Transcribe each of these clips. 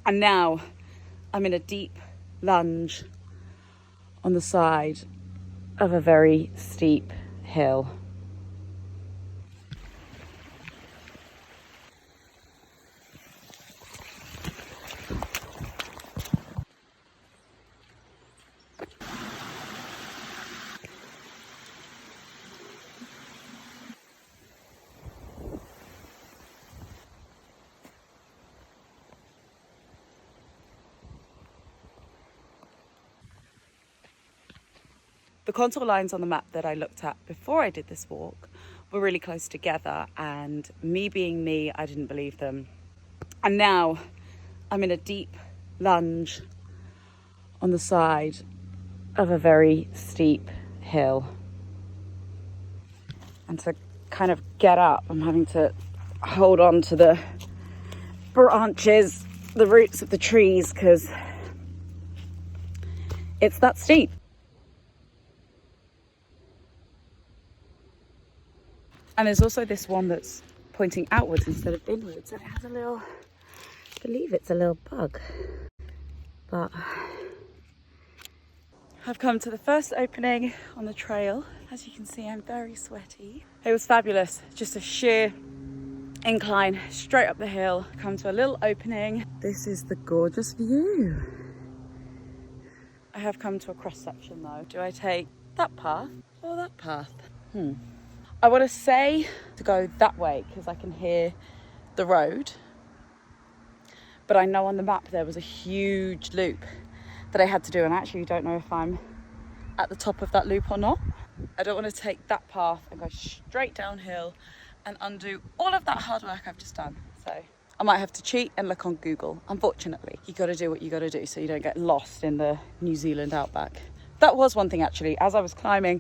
And now I'm in a deep lunge on the side of a very steep hill. The contour lines on the map that I looked at before I did this walk were really close together, and me being me, I didn't believe them. And now I'm in a deep lunge on the side of a very steep hill. And to kind of get up, I'm having to hold on to the branches, the roots of the trees, because it's that steep. And there's also this one that's pointing outwards instead of inwards, and it has a little, I believe it's a little bug. But I've come to the first opening on the trail. As you can see, I'm very sweaty. It was fabulous, just a sheer incline straight up the hill. Come to a little opening. This is the gorgeous view. I have come to a cross section though. Do I take that path or that path? I want to say to go that way because I can hear the road. But I know on the map there was a huge loop that I had to do, and I actually don't know if I'm at the top of that loop or not. I don't want to take that path and go straight downhill and undo all of that hard work I've just done. So I might have to cheat and look on Google. Unfortunately, you got to do what you got to do so you don't get lost in the New Zealand outback. That was one thing actually. As I was climbing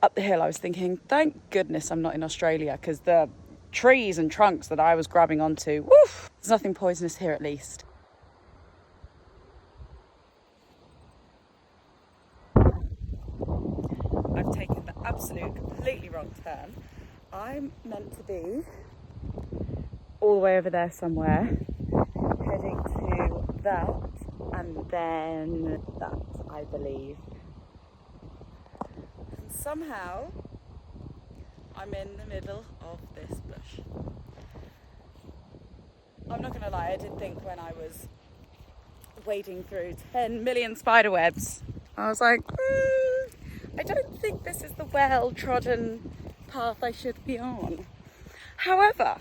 up the hill, I was thinking, thank goodness I'm not in Australia, because the trees and trunks that I was grabbing onto, woof, there's nothing poisonous here at least. I've taken the absolute completely wrong turn. I'm meant to be all the way over there somewhere, heading to that and then that, I believe. And somehow I'm in the middle of this bush. I'm not gonna lie, I did think when I was wading through 10 million spider webs, I was like, I don't think this is the well-trodden path I should be on. However,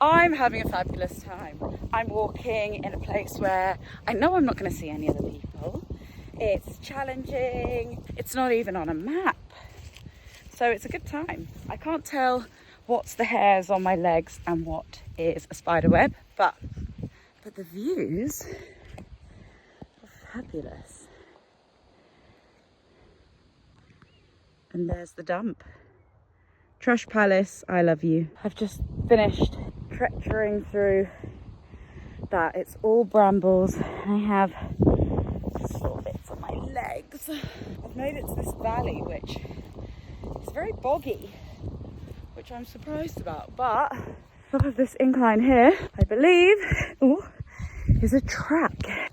I'm having a fabulous time. I'm walking in a place where I know I'm not going to see any other people. It's challenging. It's not even on a map. So it's a good time. I can't tell what's the hairs on my legs and what is a spider web, but the views are fabulous. And there's the dump. Trash Palace, I love you. I've just finished treachering through that. It's all brambles. I have sore bits on my legs. I've made it to this valley, which is very boggy, which I'm surprised about. But top of this incline here, I believe, is a track.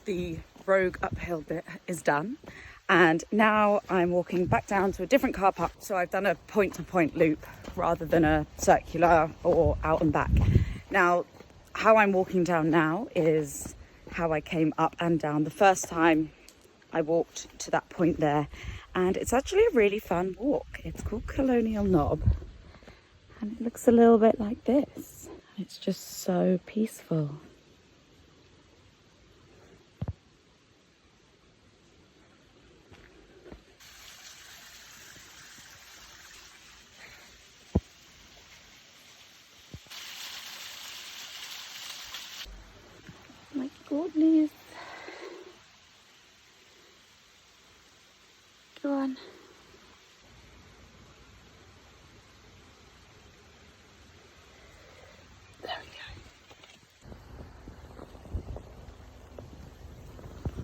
The rogue uphill bit is done, and now I'm walking back down to a different car park. So I've done a point-to-point loop rather than a circular or out and back. Now, how I'm walking down now is how I came up and down the first time I walked to that point there, and it's actually a really fun walk. It's called Colonial Knob, and it looks a little bit like this. It's just so peaceful. lovely is